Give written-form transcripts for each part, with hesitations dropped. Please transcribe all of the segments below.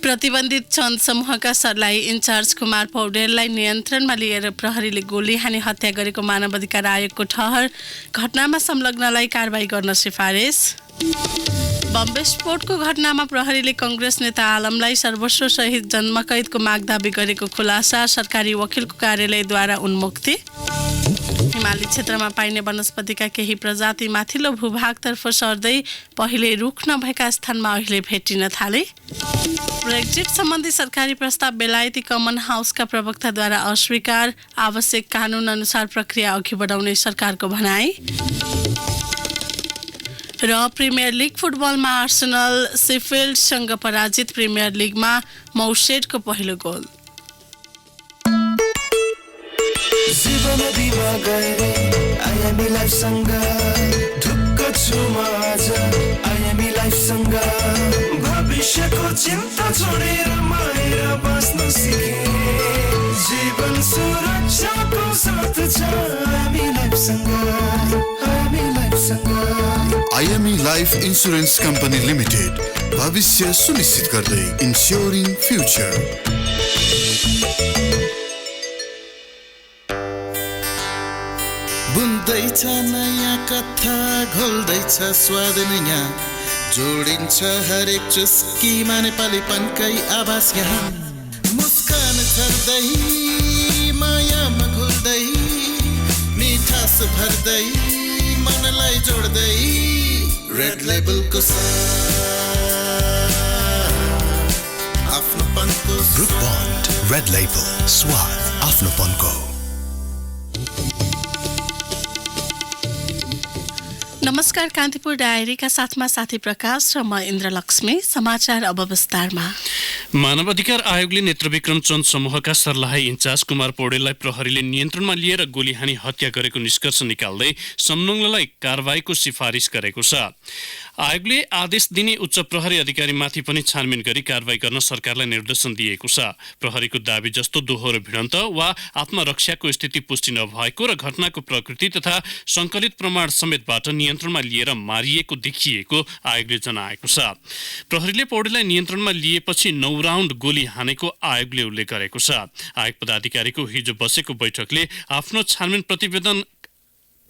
प्रतिबन्धित चन्द समूहका सरलाई इन्चार्ज कुमार पौडेललाई नियन्त्रणमा लिएर प्रहरीले गोली हानी हत्या गरेको मानव अधिकार आयोगको ठहर। घटनामा संलग्नलाई कारबाही गर्न सिफारिस। बम विस्फोटको घटनामा प्रहरीले कांग्रेस नेता आलमलाई सर्वस्व सहित जन्मकैदको माग दाबी गरेको खुलासा। सरकारी वकिलको कार्यालयद्वारा उन्मुक्ति। हिमाली क्षेत्रमा पाइने वनस्पतिका केही प्रजाति माथिल्लो भूभागतर्फ सर्दै पहिले रुख नभएका स्थानमा अहिले भेटिन थाले। ब्रेक्जिट सम्बन्धी सरकारी प्रस्ताव बेलायती कमन हाउसका प्रवक्ताद्वारा अस्वीकार। आवश्यक कानून अनुसार प्रक्रिया अघि बढाउने सरकारको भनाई। र प्रिमियर लिग फुटबलमा आर्सेनल शेफिल्डसँग पराजित। प्रिमियर लिगमा मौसेडको पहिलो गोल। जीवन दिवा गए आयामी लाइफ सँग ढुक्क छु म आज आयामी लाइफ सँग भविष्यको चिन्ता छोडेर माएर बस्न सिके जीवन सुरक्षाको साथ छ आयामी लाइफ सँग आयामी लाइफ सँग आयामी लाइफ इन्स्योरेन्स कम्पनी लिमिटेड भविष्य सुनिश्चित गर्दै इन्स्योरिङ फ्युचर। बुन्दैछ नयाँ कथा घोल्दैछ स्वाद नयाँ जोडिन्छ हरेक चुस्कीमा नेपालीपनकै आभास यहाँ मुस्कान झर्दै मायामा घुल्दै मिठास भर्दै मनलाई जोड्दै red लेबलको आफ्नोपनको book bond red label स्वाद आफ्नोपनको। नमस्कार, कान्तिपुर डायरीका साथमा साथी प्रकाश र म इन्द्रलक्ष्मी। समाचार अब विस्तारमा। मानव अधिकार आयोगले नेत्रविक्रम चन्द समूहका सरलाही इन्चार्ज कुमार पौडेललाई प्रहरीले नियन्त्रणमा लिएर गोली हानी हत्या गरेको निष्कर्ष निकाल्दै संलग्नलाई कारबाहीको सिफारिस गरेको छ। आयोगले आदेश दिने उच्च प्रहरी अधिकारीमाथि पनि छानबिन गरी कारबाही गर्न सरकारलाई निर्देशन दिएको छ। प्रहरीको दाबी जस्तो दोहोरो भिडन्त वा आत्मरक्षाको स्थिति पुष्टि नभएको र घटनाको प्रकृति तथा संकलित प्रमाण समेतबाट नियन्त्रणमा लिएर मारिएको देखिएको आयोगले जनाएको छ। प्रहरीले पौडेललाई नियन्त्रणमा लिएपछि 9 राउन्ड गोली हानेको आयोगले उल्लेख गरेको छ। आयोग पदाधिकारीको हिजो बसेको बैठकले आफ्नो छानबिन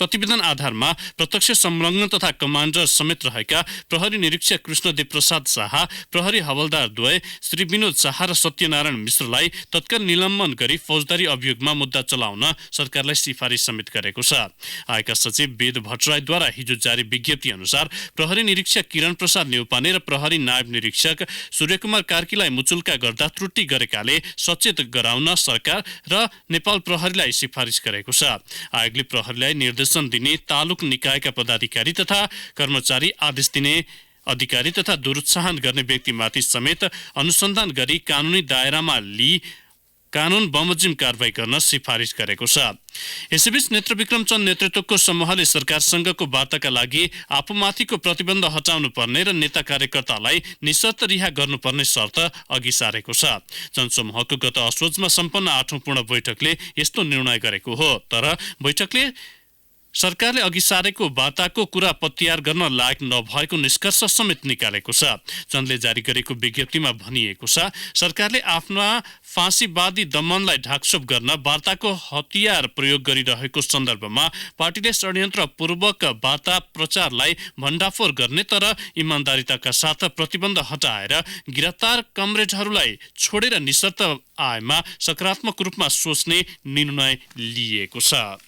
प्रतिवेदन आधारमा प्रत्यक्ष संलग्न तथा कमान्डर समेत रहेका प्रहरी निरीक्षक कृष्णदेव प्रसाद शाह, प्रहरी हवलदार द्वय श्री विनोद शाह र सत्यनारायण मिश्रलाई तत्काल निलम्बन गरी फौजदारी अभियोगमा मुद्दा चलाउन सरकारलाई सिफारिस समेत गरेको छ। आयोगका सचिव वेद भट्टराईद्वारा हिजो जारी विज्ञप्ति अनुसार प्रहरी निरीक्षक किरण प्रसाद नेउपाने र प्रहरी नायब निरीक्षक सूर्यकुमार कार्कीलाई मुचुल्का गर्दा त्रुटि गरेकाले सचेत गराउन सरकार र नेपाल प्रहरीलाई सिफारिस गरेको छ। आयोगले प्रहरीलाई निर्देश दिने तालुक निकायका पदाधिकारी तथा कर्मचारी, आदेश दिने अधिकारी तथा दुरुत्साहन गर्ने व्यक्तिमाथि समेत अनुसन्धान गरी कानुनी दायरामा लिई कानुन बमोजिम कारबाही गर्न सिफारिस गरेको छ। यसैबीच नेत्रविक्रम चन्द नेतृत्वको समूहले सरकारसँगको वार्ताका लागि आफूमाथिको प्रतिबन्ध हटाउनु पर्ने र नेता कार्यकर्तालाई निशर्त रिहा गर्नुपर्ने शर्त अघि सारेको छ। जनसमूहको गत असोजमा सम्पन्न 8औं पूर्ण बैठकले यस्तो निर्णय गरेको हो। तर बैठकले सरकारले अघि सारेको वार्ताको कुरा पत्यार गर्न लायक नभएको निष्कर्ष समेत निकालेको छ। चन्दले जारी गरेको विज्ञप्तिमा भनिएको छ, सरकारले आफ्ना फाँसीवादी दमनलाई ढाकछोप गर्न वार्ताको हतियार प्रयोग गरिरहेको सन्दर्भमा पार्टीले षड्यन्त्रपूर्वक वार्ता प्रचारलाई भण्डाफोर गर्ने तर इमान्दारिताका साथ प्रतिबन्ध हटाएर गिरफ्तार कमरेडहरूलाई छोडेर निशर्त आएमा सकारात्मक रूपमा सोच्ने निर्णय लिएको छ।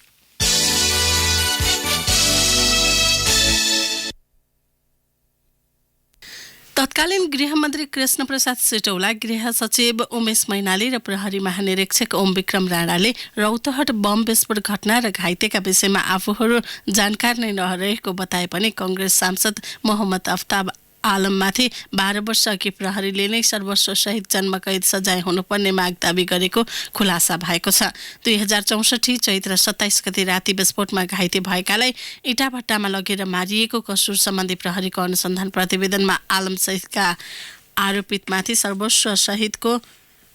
तत्कालीन गृहमन्त्री कृष्ण प्रसाद सिटौला, गृह सचिव उमेश मैनाली र प्रहरी महानिरीक्षक ओम विक्रम राणाले रौतहट बम विस्फोट घटना र घाइतेका विषयमा आफूहरू जानकार नै नरहेको बताए पनि कांग्रेस सांसद मोहम्मद अफ्ताब आलममाथि 12 वर्ष अघि प्रहरीले नै सर्वस्व सहित जन्मकैद सजाय हुनुपर्ने माग दाबी गरेको खुलासा भएको छ। 2064 चैत्र 27 गते राति विस्फोटमा घाइते भएकालाई इटाभट्टामा लगेर मारिएको कसुर सम्बन्धी प्रहरीको अनुसन्धान प्रतिवेदनमा आलम सहितका आरोपितमाथि सर्वस्व सहितको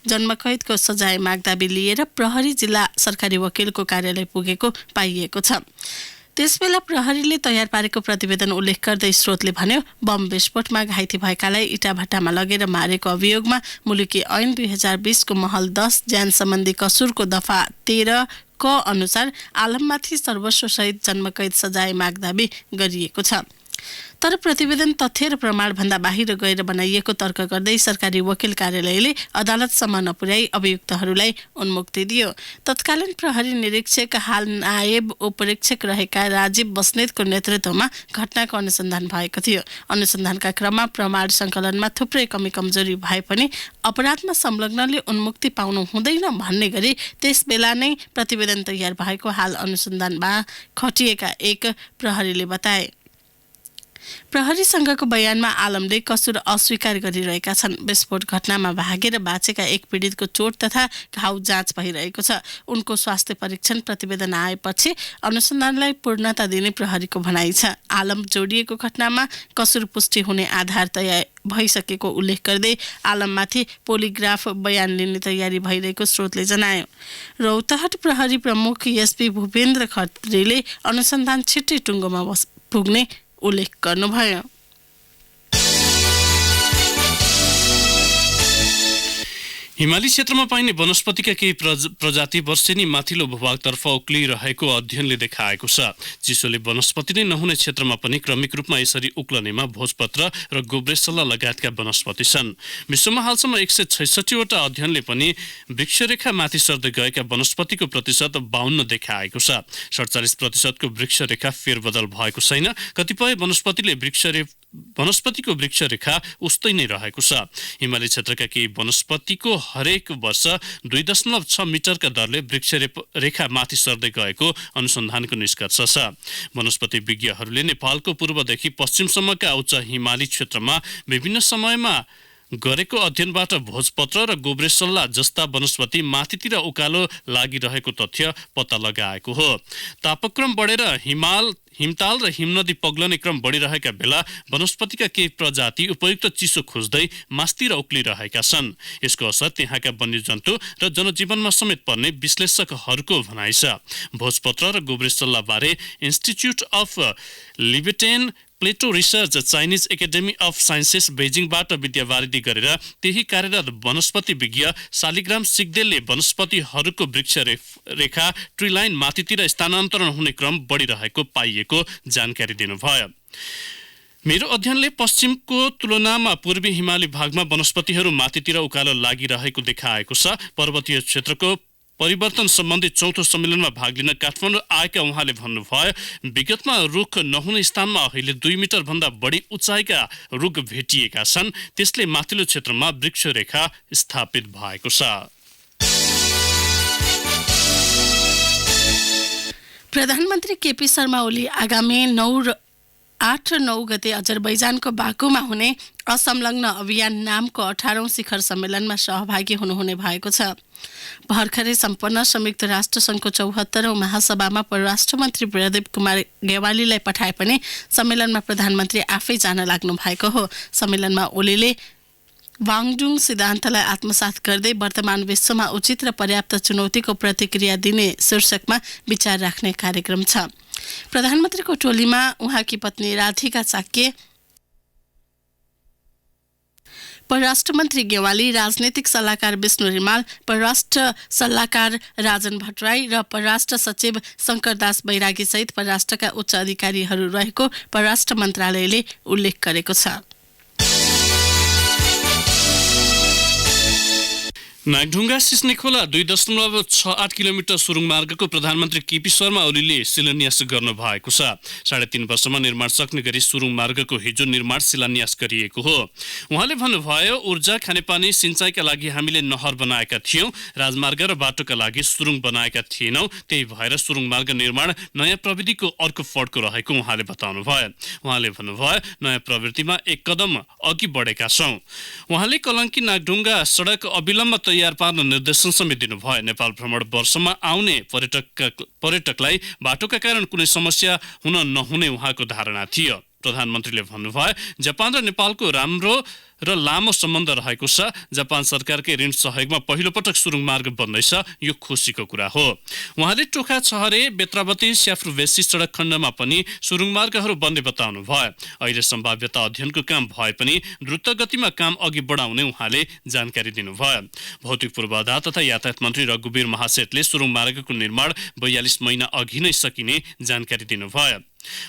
जन्मकैदको सजाय माग दाबी लिएर प्रहरी जिल्ला सरकारी वकिलको कार्यालय पुगेको पाइएको छ। त्यसबेला प्रहरीले तयार पारेको प्रतिवेदन उल्लेख गर्दै स्रोतले भन्यो बम विस्फोटमा घाइते भएकालाई इटाभट्टामा लगेर मारेको अभियोगमा मुलुकी ऐन 2020 को महल 10 ज्यान सम्बन्धी कसुरको दफा 13 क अनुसार आलममाथि सर्वस्वसहित जन्मकैद सजाय माग दाबी गरिएको छ। तर प्रतिवेदन तथ्य र प्रमाणभन्दा बाहिर गएर बनाइएको तर्क गर्दै सरकारी वकिल कार्यालयले अदालतसम्म नपुर्याई अभियुक्तहरूलाई उन्मुक्ति दियो। तत्कालीन प्रहरी निरीक्षक हाल नायब उपरीक्षक रहेका राजीव बस्नेतको नेतृत्वमा घटनाको अनुसन्धान भएको थियो। अनुसन्धानका क्रममा प्रमाण सङ्कलनमा थुप्रै कमी कमजोरी भए पनि अपराधमा संलग्नले उन्मुक्ति पाउनु हुँदैन भन्ने गरी त्यसबेला नै प्रतिवेदन तयार भएको हाल अनुसन्धानमा खटिएका एक प्रहरीले बताए। प्रहरी संघको बयानमा आलमले कसुर अस्वीकार गरिरहेका छन्। विस्फोट घटनामा भागेर बाँचेका एक पीडितको चोट तथा घाउ जाँच भइरहेको छ। उनको स्वास्थ्य परीक्षण प्रतिवेदन आएपछि अनुसन्धानलाई पूर्णता दिने प्रहरीको भनाइ छ। आलम जोडिएको घटनामा कसुर पुष्टि हुने आधार तयार भइसकेको उल्लेख गर्दै आलममाथि पोलिग्राफ बयान लिने तयारी भइरहेको स्रोतले जनायो। रौतहट प्रहरी प्रमुख एसपी भूपेन्द्र खत्रीले अनुसन्धान छिट्टै टुङ्गोमा पुग्ने उल्लेख गर्नुभयो। हिमाली क्षेत्रमा पाइने वनस्पतिका केही प्रजाति वर्षेनी माथिल्लो भूभागतर्फ उक्लिरहेको अध्ययनले देखाएको छ। चिसोले वनस्पति नै नहुने क्षेत्रमा पनि क्रमिक रूपमा यसरी उक्लनेमा भोजपत्र र गोब्रेसल्ला लगायतका वनस्पति छन्। विश्वमा हालसम्म 166 वटा अध्ययनले पनि वृक्षरेखा माथि सर्दै गएका वनस्पतिको प्रतिशत 52 देखाएको छ। 47% को वृक्षरेखा फेरबदल भएको छैन। कतिपय वनस्पतिको वृक्षरेखा उस्तै नै रहेको छ। हिमाली क्षेत्रका केही वनस्पतिको हरेक वर्ष 2.6 मिटरका दरले वृक्षरेखा माथि सर्दै गएको अनुसन्धानको निष्कर्ष छ। वनस्पति विज्ञहरूले नेपालको पूर्वदेखि पश्चिमसम्मका उच्च हिमाली क्षेत्रमा विभिन्न समयमा गरेको अध्ययनबाट भोजपत्र र गोब्रेसल्ला जस्ता वनस्पति माथितिर उकालो लागिरहेको तथ्य पत्ता लगाएको हो। तापक्रम बढेर हिमताल र हिमनदी पग्लने क्रम बढिरहेका बेला वनस्पतिका केही प्रजाति उपयुक्त चिसो खोज्दै मास्तिर उक्लिरहेका छन्। यसको असर त्यहाँका वन्यजन्तु र जनजीवनमा समेत पर्ने विश्लेषकहरूको भनाइ छ। भोजपत्र र गोब्रेसल्ला बारे institute of Tibetan plateau research Chinese academy of sciences बेजिङबाट विद्यावारिधि गरेर त्यही कार्यरत वनस्पति विज्ञ शालिग्राम सिग्देलले वनस्पतिहरूको वृक्षरेखा ट्रीलाइन माथितिर स्थानान्तरण हुने क्रम बढिरहेको पाइएको जानकारी दिनुभयो। मेरो अध्ययनले पश्चिमको तुलनामा पूर्वी हिमाली भागमा वनस्पतिहरू माथितिर उकालो लागिरहेको देखाएको छ। पर्वतीय क्षेत्रको परिवर्तन सम्बन्धी चौथो सम्मेलनमा भाग लिन काठमाडौँ आएका उहाँले भन्नुभयो विगतमा रुख नहुने स्थानमा अहिले 2 मिटर भन्दा बढी उचाइका रुख भेटिएका छन्। त्यसले माथिल्लो क्षेत्रमा वृक्षरेखा स्थापित भएको छ। प्रधानमन्त्री केपी शर्मा ओली आगामी 8 र 9 गते अजरबैजानको बाकुमा हुने असंलग्न अभियान नामको 18औं शिखर सम्मेलनमा सहभागी हुनुहुने भएको छ। भर्खरै सम्पन्न संयुक्त राष्ट्र संघको 74औं महासभामा परराष्ट्र मन्त्री प्रदीप कुमार गेवालीलाई पठाए पनि सम्मेलनमा प्रधानमन्त्री आफै जान लाग्नु भएको हो। सम्मेलनमा ओलीले वाङडुङ सिद्धान्तलाई आत्मसात गर्दै वर्तमान विश्वमा उचित र पर्याप्त चुनौतीको प्रतिक्रिया दिने शीर्षकमा विचार राख्ने कार्यक्रम छ। प्रधानमन्त्रीको टोलीमा उहाँकी पत्नी राधिका चाक्य, परराष्ट्र मन्त्री गेवाली, राजनीतिक सल्लाहकार विष्णु रिमाल, परराष्ट्र सल्लाहकार राजन भट्टराई र परराष्ट्र सचिव शंकरदास बैरागी सहित परराष्ट्रका उच्च अधिकारीहरू रहेको परराष्ट्र मन्त्रालयले उल्लेख गरेको छ। नागढुङ्गा सिस्नेखोला 2.68 किलोमिटर सुरुङ मार्गको प्रधानमन्त्री केपी शर्मा ओलीले शिलान्यास गर्नु भएको छ। 3.5 वर्षमा निर्माण सक्ने गरी सुरुङ मार्गको हिजो निर्माण शिलान्यास गरिएको हो। उहाँले भन्नुभयो ऊर्जा, खानेपानी, सिंचाइका लागि हामीले नहर बनाएका थियौं, राजमार्ग र बाटोका लागि सुरुङ बनाएका थिएनौं। त्यही भएर सुरुङ मार्ग निर्माण नयाँ प्रविधिको अर्को फड्को रहेको उहाँले बताउनुभयो। उहाँले भन्नुभयो नयाँ प्रवृत्तिमा एक कदम अघि बढेका छौं। उहाँले कलङ्की नागढुङ्गा सडक अविलम्ब तयार पार्न निर्देशन समेत दिनुभयो। नेपाल भ्रमण वर्षमा आउने पर्यटकलाई बाटोका कारण कुनै समस्या हुन नहुने उहाँको धारणा थियो। प्रधानमन्त्रीले भन्नुभयो जापान र नेपालको राम्रो र लामो सम्बन्ध रहेको छ। जापान सरकारकै ऋण सहयोगमा पहिलो पटक सुरुङ मार्ग बन्दैछ, यो खुसीको कुरा हो। उहाँले टोखा छहरे बेत्रावती स्याफ्रुबेसी सडक खण्डमा पनि सुरुङ मार्गहरू बन्ने बताउनु भयो। अहिले सम्भाव्यता अध्ययनको काम भए पनि द्रुत गतिमा काम अघि बढाउने उहाँले जानकारी दिनुभयो। भौतिक पूर्वाधार तथा यातायात मन्त्री रघुवीर महासेठले सुरुङ मार्गको निर्माण 42 महिना अघि नै सकिने जानकारी दिनुभयो।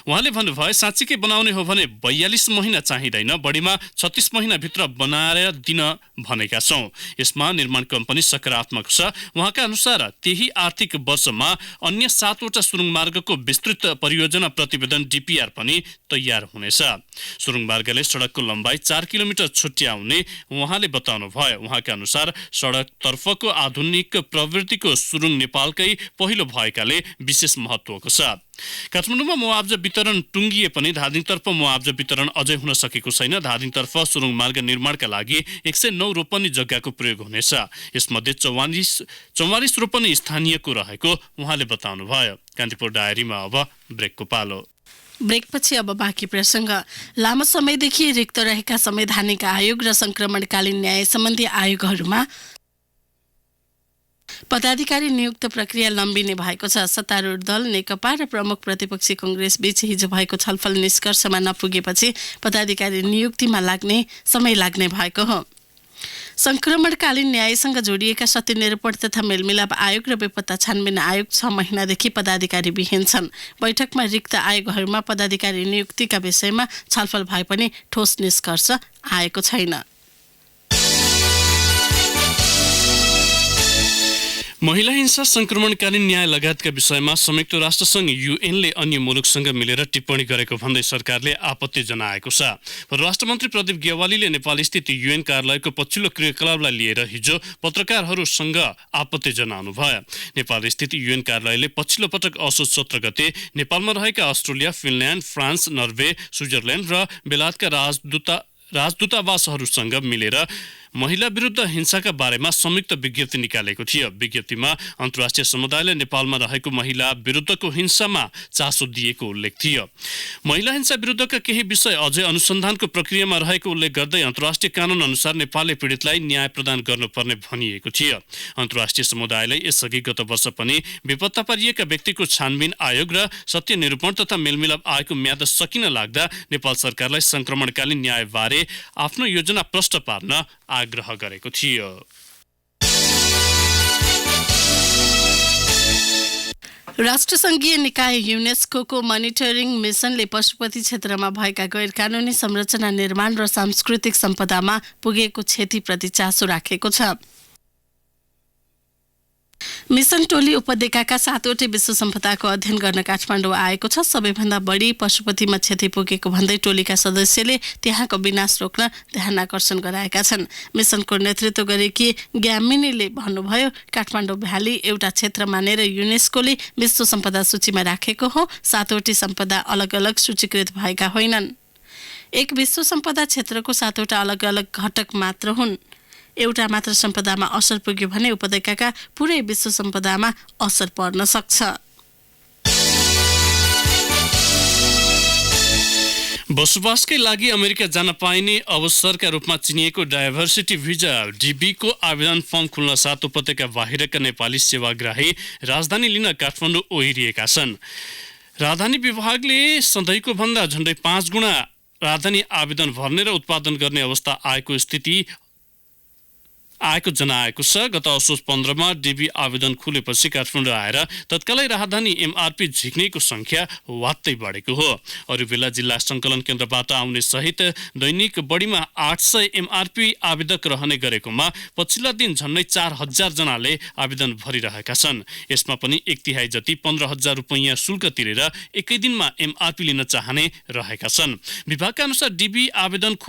उहाँले भन्नुभयो, साँच्चीकै बनाउने हो भने 42 महिना चाहिँदैन, बढीमा 36 महिनाभित्र बनाएर दिन भनेका छौँ। यसमा निर्माण कम्पनी सकारात्मक छ। उहाँका अनुसार त्यही आर्थिक वर्षमा अन्य 7वटा सुरुङ मार्गको विस्तृत परियोजना प्रतिवेदन DPR पनि तयार हुनेछ। सुरुङ मार्गले सडकको लम्बाइ 4 किलोमिटर छुट्याउने उहाँले बताउनु भयो। उहाँका अनुसार सडकतर्फको आधुनिक प्रवृत्तिको सुरुङ नेपालकै पहिलो भएकाले विशेष महत्त्वको छ। काठमाडौँमा मुआवजा वितरण टुङ्गिए पनि धादिङतर्फ मुआवजा वितरण अझै हुन सकेको छैन। धादिङतर्फ सुरुङ मार्ग निर्माणका लागि 109 रोपनी जग्गाको प्रयोग हुनेछ। यसमध्ये 44 रोपनी स्थानीयको रहेको उहाँले बताउनु भयो। कान्तिपुर डायरीमा अब ब्रेकको पालो। ब्रेकपछि अब बाँकी प्रसङ्ग। लामो समयदेखि रिक्त रहेका संवैधानिक आयोग र संक्रमणकालीन न्याय सम्बन्धी आयोगहरूमा पदाधिकारी नियुक्त प्रक्रिया लम्बिने भएको छ। सत्तारूढ दल नेकपा र प्रमुख प्रतिपक्षी कांग्रेस बीच हिजो भएको छलफल निष्कर्षमा नपुगेपछि पदाधिकारी नियुक्तिमा समय लाग्ने भएको हो। संक्रमणकालीन न्यायसँग जोडिएका सत्यनिरूपण तथा मेलमिलाप आयोग र बेपत्ता छानबिन आयोग 6 महिनादेखि पदाधिकारी विहीन छन्। बैठकमा रिक्त आयोगहरूमा पदाधिकारी नियुक्तिका विषयमा छलफल भए पनि ठोस निष्कर्ष आएको छैन। महिला हिंसा, संक्रमणकालीन न्याय लगायतका विषयमा संयुक्त राष्ट्रसङ्घ UN अन्य मुलुकसँग मिलेर टिप्पणी गरेको भन्दै सरकारले आपत्ति जनाएको छ। परराष्ट्र मन्त्री प्रदीप गेवालीले नेपाल स्थित UN कार्यालयको पछिल्लो क्रियाकलापलाई लिएर हिजो पत्रकारहरूसँग आपत्ति जनाउनु भयो। नेपाल स्थित UN कार्यालयले पछिल्लो पटक असोज 17 गते नेपालमा रहेका Australia, Finland, France, Norway, Switzerland र बेलायतका राजदूतावासहरूसँग मिलेर महिला विरुद्ध हिंसाका बारेमा संयुक्त विज्ञप्ति निकालेको थियो। विज्ञप्तिमा अन्तर्राष्ट्रिय समुदायले नेपालमा रहेको महिला विरुद्धको हिंसामा चासो दिएको उल्लेख थियो। महिला हिंसा विरुद्धका केही विषय अझै अनुसन्धानको प्रक्रियामा रहेको उल्लेख गर्दै अन्तर्राष्ट्रिय कानुन अनुसार नेपालले पीडितलाई न्याय प्रदान गर्नुपर्ने भनिएको थियो। अन्तर्राष्ट्रिय समुदायले यसअघि गत वर्ष पनि बेपत्ता पारिएका व्यक्तिको छानबिन आयोग र सत्य निरूपण तथा मेलमिलाप आयोगको म्याद सकिन लाग्दा नेपाल सरकारलाई संक्रमणकालीन न्यायबारे आफ्नो योजना प्रष्ट पार्न आग्रह गरेको थियो। राष्ट्रसङ्घीय निकाय युनेस्को मोनिटरिङ मिसनले पशुपति क्षेत्रमा भएका गैर कानुनी संरचना निर्माण र सांस्कृतिक सम्पदामा पुगेको क्षतिप्रति चासो राखेको छ। मिसन टोली उपत्यकाका 7वटै विश्व सम्पदाको अध्ययन गर्न काठमाडौँ आएको छ। सबैभन्दा बढी पशुपतिमा क्षति पुगेको भन्दै टोलीका सदस्यले त्यहाँको विनाश रोक्न ध्यान आकर्षण गराएका छन्। मिसनको नेतृत्व गरेकी ग्यामिनीले भन्नुभयो, काठमाडौँ भ्याली एउटा क्षेत्र मानेर युनेस्कोले विश्व सम्पदा सूचीमा राखेको हो। 7वटै सम्पदा अलग अलग सूचीकृत भएका होइनन्। एक विश्व सम्पदा क्षेत्रको 7वटा अलग अलग घटक मात्र हुन्। एउटा मात्र सम्पदामा असर पुग्यो भने उपत्यकाका पुरै विश्व सम्पदामा असर पर्न सक्छ। बसोबासकै लागि अमेरिका जान पाइने अवसरका रूपमा चिनिएको डाइभर्सिटी भिजा DB को आवेदन फर्म खुल्न साथ उपत्यका बाहिरका नेपाली सेवाग्राही राजधानी लिन काठमाडौँ ओहिरिएका छन्। राजधानी विभागले सधैँको भन्दा झन्डै 5 गुणा राजधानी आवेदन भर्ने र उत्पादन गर्ने अवस्था आएको जनाएको छ। गत असोज 15 मा DB आवेदन खुलेपछि काठमाडौँ आएर तत्कालै राजधानी MRP झिक्नेको संख्या वात्तै बढेको हो। अरू बेला जिल्ला सङ्कलन केन्द्रबाट आउने सहित दैनिक बढीमा 800 MRP आवेदक रहने गरेकोमा पछिल्ला दिन झन्डै 4000 जनाले आवेदन भरिरहेका छन्। यसमा पनि 1/3 जति 15,000 रुपैयाँ शुल्क तिरेर एकै दिनमा MRP लिन चाहने रहेका छन्। विभागका अनुसार DB आवेदन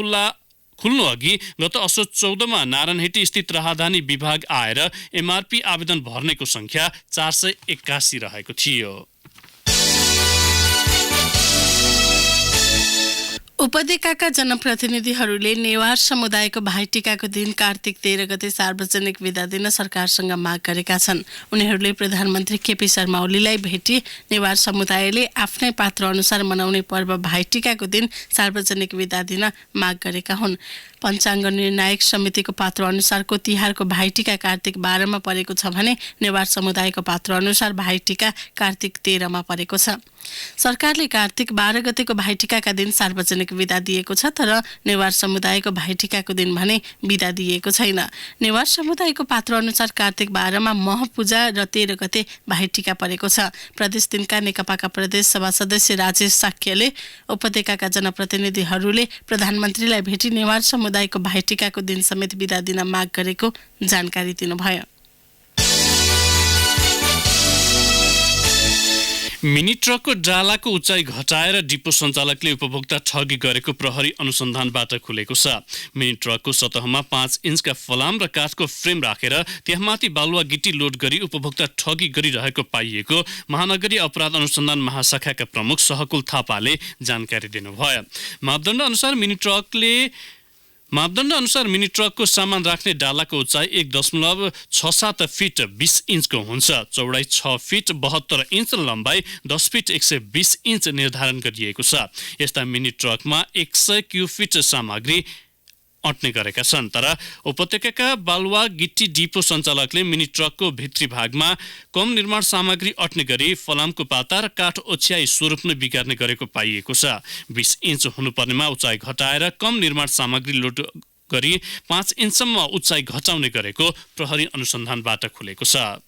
खुल्नु अघि गत असोज 14 मा नारायणहिटी स्थित राजधानी विभाग आएर MRP आवेदन भर्नेको संख्या 481 रहेको थियो। उपत्यकाका जनप्रतिनिधिहरूले नेवार समुदायको भाइटिकाको दिन कार्तिक 13 गते सार्वजनिक बिदा दिन सरकारसँग माग गरेका छन्। उनीहरूले प्रधानमन्त्री KP शर्मा ओलीलाई भेटी नेवार समुदायले आफ्नै पात्र अनुसार मनाउने पर्व भाइटिकाको दिन सार्वजनिक बिदा दिन माग गरेका हुन्। पञ्चाङ्ग निर्णायक समितिको पात्र अनुसारको तिहारको भाइटिका कार्तिक 12 मा परेको छ भने नेवार समुदायको पात्र अनुसार भाइटिका कार्तिक 13 मा परेको छ। सरकारले कार्तिक 12 गतेको भाइटिकाका दिन सार्वजनिक बिदा दिएको छ, तर नेवार समुदायको भाइटिकाको दिन भने बिदा दिएको छैन। नेवार समुदायको पात्र अनुसार कार्तिक 12 मा मह पूजा र 13 गते भाइटिका परेको छ। प्रदेश दिनका नेकपाका प्रदेश सभा सदस्य राजेश साक्यले उपत्यकाका जनप्रतिनिधिहरूले प्रधानमन्त्रीलाई भेटी नेवार समुदायको भाइटिकाको दिन समेत बिदा दिन माग गरेको जानकारी दिनुभयो। मिनी ट्रकको डालाको उचाइ घटाएर डिपो सञ्चालकले उपभोक्ता ठगी गरेको प्रहरी अनुसन्धानबाट खुलेको छ। मिनी ट्रकको सतहमा 5 इन्चका फलाम र काठको फ्रेम राखेर त्यहाँमाथि बालुवा गिटी लोड गरी उपभोक्ता ठगी गरिरहेको पाइएको महानगरीय अपराध अनुसन्धान महाशाखाका प्रमुख सहकुल थापाले जानकारी दिनुभयो। मापदण्ड अनुसार मिनी ट्रकको सामान राख्ने डालाको उचाइ 1.67 फिट 20 इन्चको हुन्छ। चौडाइ 6 फिट 72 इन्च र लम्बाइ 10 फिट 120 इन्च निर्धारण गरिएको छ। यस्ता मिनी ट्रकमा 100 क्युफिट सामग्री अट्ने गरेका छन्। तर उपत्यकाका बालुवा गिट्टी डिपो सञ्चालकले मिनी ट्रकको भित्री भागमा कम निर्माण सामग्री अट्ने गरी फलामको पाता र काठ ओछ्याई स्वरूप नै बिगार्ने गरेको पाइएको छ। 20 इन्च हुनुपर्नेमा उचाइ घटाएर कम निर्माण सामग्री लोड गरी 5 इन्चसम्म उचाइ घटाउने गरेको प्रहरी अनुसन्धानबाट खुलेको छ।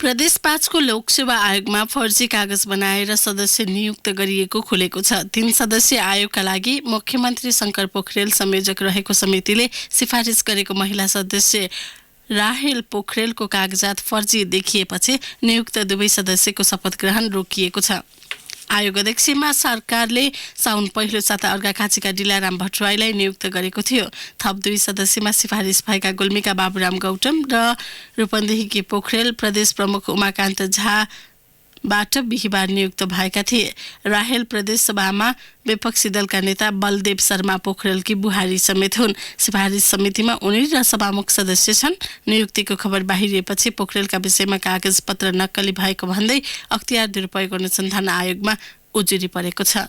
प्रदेश 5 को लोकसेवा आयोगमा फर्जी कागज बनाएर सदस्य नियुक्त गरिएको खुलेको छ। 3 सदस्यीय आयोगका लागि मुख्यमन्त्री शंकर पोखरेल संयोजक रहेको समितिले सिफारिस गरेको महिला सदस्य राहेल पोखरेलको कागजात फर्जी देखिएपछि नियुक्त दुवै सदस्यको शपथ ग्रहण रोकिएको छ। आयोग अध्यक्षमा सरकारले साउन पहिलो साता अर्घाखाँचीका डिलाराम भट्टराईलाई नियुक्त गरेको थियो। थप 2 सदस्यमा सिफारिस भएका गुल्मीका बाबुराम गौतम र रूपन्देहीकी पोखरेल प्रदेश प्रमुख उमाकान्त झाबाट बिहिबार नियुक्त भएका थिए। राहेल प्रदेश सभामा विपक्षी दलका नेता बलदेव शर्मा पोखरेलकी बुहारी समेत हुन्। सिफारिस समितिमा उनी र सभामुख सदस्य छन्। नियुक्तिको खबर बाहिरिएपछि पोखरेलका विषयमा कागज पत्र नक्कली भएको भन्दै अख्तियार दुरुपयोग अनुसन्धान आयोगमा उजुरी परेको छ।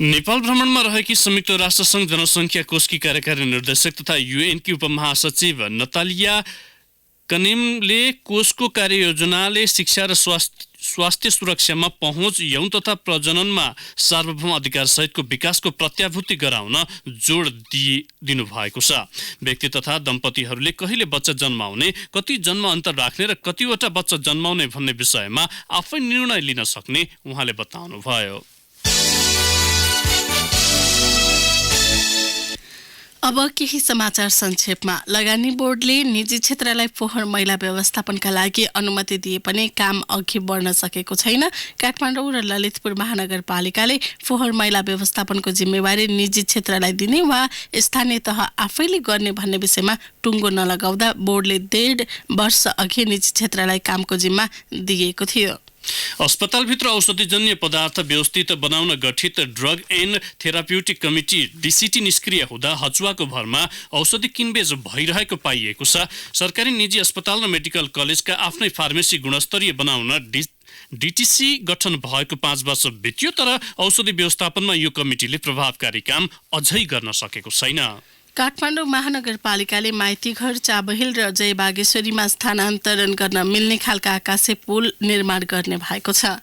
नेपाल भ्रमणमा रहेकी संयुक्त राष्ट्रसङ्घ जनसङ्ख्या कोषकी कार्यकारी निर्देशक तथा युएनकी उपमहासचिव नतालिया कनेमले कोषको कार्ययोजनाले शिक्षा र स्वास्थ्य सुरक्षामा पहुँच, यौन तथा प्रजननमा सार्वभौम अधिकार सहितको विकासको प्रत्याभूति गराउन जोड दिनुभएको छ। व्यक्ति तथा दम्पतिहरूले कहिले बच्चा जन्माउने, कति जन्म अन्तर राख्ने र कतिवटा बच्चा जन्माउने भन्ने विषयमा आफै निर्णय लिन सक्ने उहाँले बताउनुभयो। अब केही समाचार संक्षेपमा। लगानी बोर्डले निजी क्षेत्रलाई फोहोर मैला व्यवस्थापनका लागि अनुमति दिए पनि काम अघि बढ्न सकेको छैन। काठमाडौँ र ललितपुर महानगरपालिकाले फोहोर मैला व्यवस्थापनको जिम्मेवारी निजी क्षेत्रलाई दिने वा स्थानीय तह आफैले गर्ने भन्ने विषयमा टुङ्गो नलगाउँदा बोर्डले 1.5 वर्ष अघि निजी क्षेत्रलाई कामको जिम्मा दिएको थियो। अस्पतालभित्र औषधिजन्य पदार्थ व्यवस्थित बनाउन गठित ड्रग एन्ड थेराप्युटिक कमिटी डिसिटी निष्क्रिय हुँदा हचुवाको भरमा औषधि किनबेच भइरहेको पाइएको छ। सरकारी निजी अस्पताल र मेडिकल कलेजका आफ्नै फार्मेसी गुणस्तरीय बनाउन डिटिसी गठन भएको 5 वर्ष बित्यो, तर औषधि व्यवस्थापनमा यो कमिटीले प्रभावकारी काम अझै गर्न सकेको छैन। काठमाडौँ महानगरपालिकाले माइतीघर, चाबहिल र जय बागेश्वरीमा स्थानान्तरण गर्न मिल्ने खालका आकाशे पुल निर्माण गर्ने भएको छ।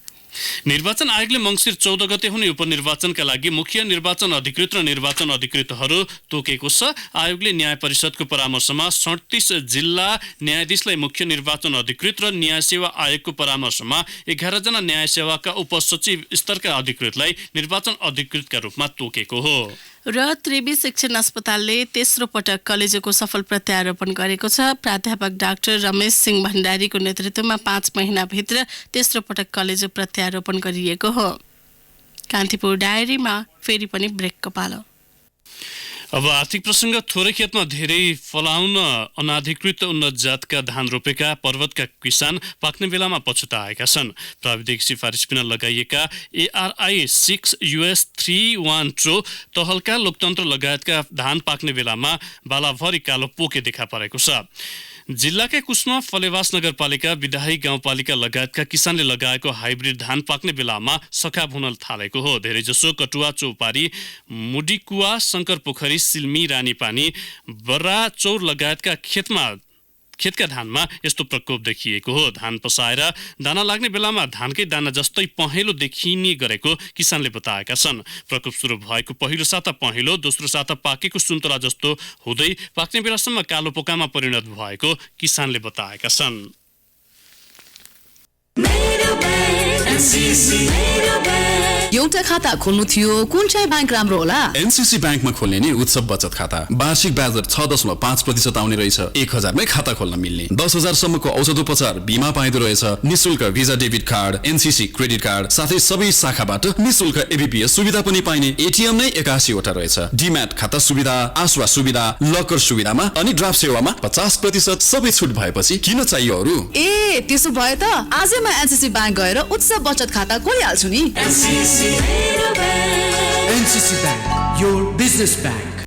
निर्वाचन आयोगले मङ्सिर 14 गते हुने उपनिर्वाचनका लागि मुख्य निर्वाचन अधिकृत र निर्वाचन अधिकृतहरू तोकेको छ। आयोगले न्याय परिषदको परामर्शमा 37 जिल्ला न्यायाधीशलाई मुख्य निर्वाचन अधिकृत र न्याय सेवा आयोगको परामर्शमा 11 जना न्याय सेवाका उपसचिव स्तरका अधिकृतलाई निर्वाचन अधिकृतका रूपमा तोकेको हो। र त्रिवी शिक्षण अस्पतालले तेस्रो पटक कलेजोको सफल प्रत्यारोपण गरेको छ। प्राध्यापक डाक्टर रमेश सिंह भण्डारीको नेतृत्वमा 5 महिनाभित्र तेस्रो पटक कलेजो प्रत्यारोपण गरिएको हो। कान्तिपुर डायरीमा फेरि पनि ब्रेकको पालो। अब आर्थिक प्रसङ्ग। थोरै खेतमा धेरै फलाउन अनाधिकृत उन्नत जातका धान रोपेका पर्वतका किसान पाक्ने बेलामा पछुताएका छन्। प्राविधिक सिफारिस बिना लगाइएका ARI 6 US 312 तहलका लोकतन्त्र लगायतका धान पाक्ने बेलामा बालाभरि कालो पोके देखा परेको छ। जिल्लाकै कुस्मा फलेवास नगरपालिका विधायी गाउँपालिका लगायतका किसानले लगाएको हाइब्रिड धान पाक्ने बेलामा सखाप हुन थालेको हो। धेरैजसो कटुवा, चौपारी, मुडिकुवा, शङ्कर पोखरी, सिल्मी, रानीपानी, बर्रा, चौर लगायतका खेतका धानमा यस्तो प्रकोप देखिएको हो। धान पसाएर दाना लाग्ने बेलामा धानकै दाना जस्तै पहेँलो देखिने गरेको किसानले बताएका छन्। प्रकोप सुरु भएको पहिलो साता पहेँलो, दोस्रो साता पाकेको सुन्तला जस्तो हुँदै पाक्ने बेलासम्म कालो पोकामा परिणत भएको किसानले बताएका छन्। एउटा खाता खोल्नु थियो, कुन चाहिँ ब्याङ्क राम्रो होला? एनसीसी ब्याङ्कमा खोल्ने नि उत्सव बचत खाता। वार्षिक ब्याज दर 6.5% आउने रहेछ। 1000 मै खाता खोल्न मिल्ने। 10,000 सम्मको औषध उपचार बिमा पाइदो रहेछ। निशुल्क visa debit card, NCC credit card, साथै सबै शाखाबाट निशुल्क एबीपीएस सुविधा पनि पाइने। एटीएम नै 81 वटा रहेछ। डीम्याट खाता सुविधा, आसवा सुविधा, लकर सुविधामा अनि ड्राफ्ट सेवामा 50% सबै छुट भएपछि किन चाहियो अरू? ए त्यसो भए त आजै म एनसीसी ब्याङ्क गएर उत्सव बचत खाता खोलिहाल्छु नि। NCC Bank, your business bank.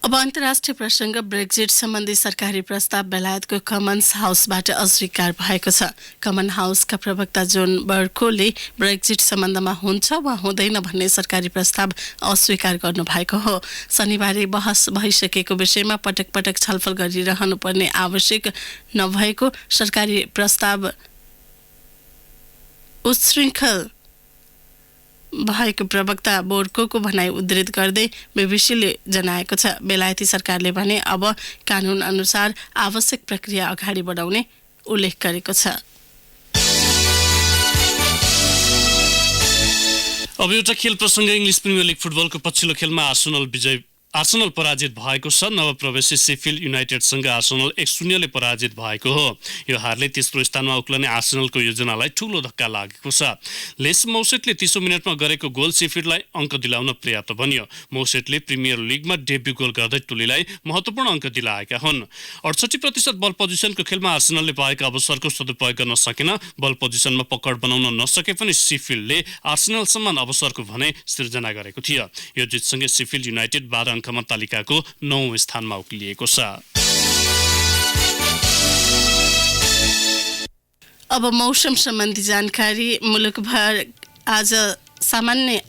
अब अन्तर्राष्ट्रिय प्रसङ्ग ब्रेक्जिट सम्बन्धी सरकारी प्रस्ताव बेलायतको कमन्स हाउसबाट अस्वीकार भएको छ। कमन हाउसका प्रवक्ता जोन बर्कोले ब्रेक्जिट सम्बन्धमा हुन्छ वा हुँदैन भन्ने सरकारी प्रस्ताव अस्वीकार गर्नुभएको हो। शनिबार बहस भइसकेको विषयमा पटक पटक छलफल गरिरहनुपर्ने आवश्यक नभएको सरकारी प्रस्ताव उच्छृङ्खल भएको प्रवक्ता बोर्कोको भनाइ उद्धृत गर्दै बीबीसीले जनाएको छ। बेलायती सरकारले भने अब कानुन अनुसार आवश्यक प्रक्रिया अगाडि बढाउने उल्लेख गरेको छ। अब एउटा खेल प्रसङ्ग। इङ्ग्लिस प्रिमियर लिग फुटबलको पछिल्लो खेलमा आर्सेनल पराजित भएको छ। नवप्रवेशी शेफिल्ड युनाइटेडसँग आर्सेनल 1-0 ले पराजित भएको हो। यो हारले तेस्रो स्थानमा उक्लने आर्सेनलको योजनालाई ठूलो धक्का लागेको छ। लेस मौसेटले 30औं मिनेटमा गरेको गोल शेफिल्डलाई अङ्क दिलाउन पर्याप्त बन्यो। मौसेटले प्रिमियर लिगमा डेब्यू गोल गर्दै टोलीलाई महत्त्वपूर्ण अङ्क दिलाएका हुन्। 68% बल पोजिसनको खेलमा आर्सेनलले पाएका अवसरको सदुपयोग गर्न सकेन। बल पोजिसनमा पकड बनाउन नसके पनि शेफिल्डले आर्सेनल समान अवसरको भने सिर्जना गरेको थियो। यो जितसँगै शेफिल्ड युनाइटेड 12 अङ्कमा तालिकाको 9औं स्थानमा उक्लिएको छ। अब मौसम सम्बन्धी जानकारी। मुलुकभर आज सामान्य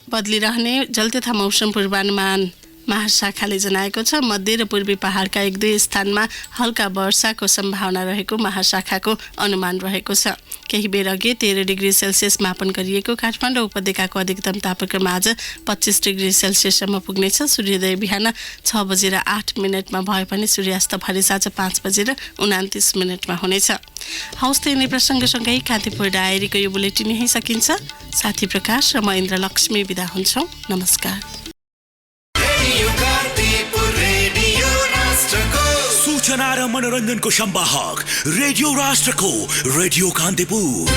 बदलिरहने जल तथा मौसम पूर्वानुमान महाशाखाले जनाएको छ। मध्य र पूर्वी पहाडका 1-2 स्थानमा हल्का वर्षाको सम्भावना रहेको महाशाखाको अनुमान रहेको छ। केही बेर अघि 13 डिग्री सेल्सियस मापन गरिएको काठमाडौँ उपत्यकाको अधिकतम तापक्रम आज 25 डिग्री सेल्सियससम्म पुग्नेछ। सूर्योदय बिहान 6:08 भए पनि सूर्यास्त भरे साँझ 5:29 हुनेछ। हौस् त यिनै प्रसङ्गसँगै कान्तिपुर डायरीको यो बुलेटिन यहीँ सकिन्छ। साथी प्रकाश र म इन्द्र लक्ष्मी बिदा हुन्छौँ। नमस्कार। सूचना र मनोरञ्जनको संवाहक रेडियो राष्ट्रको रेडियो कान्तिपुर।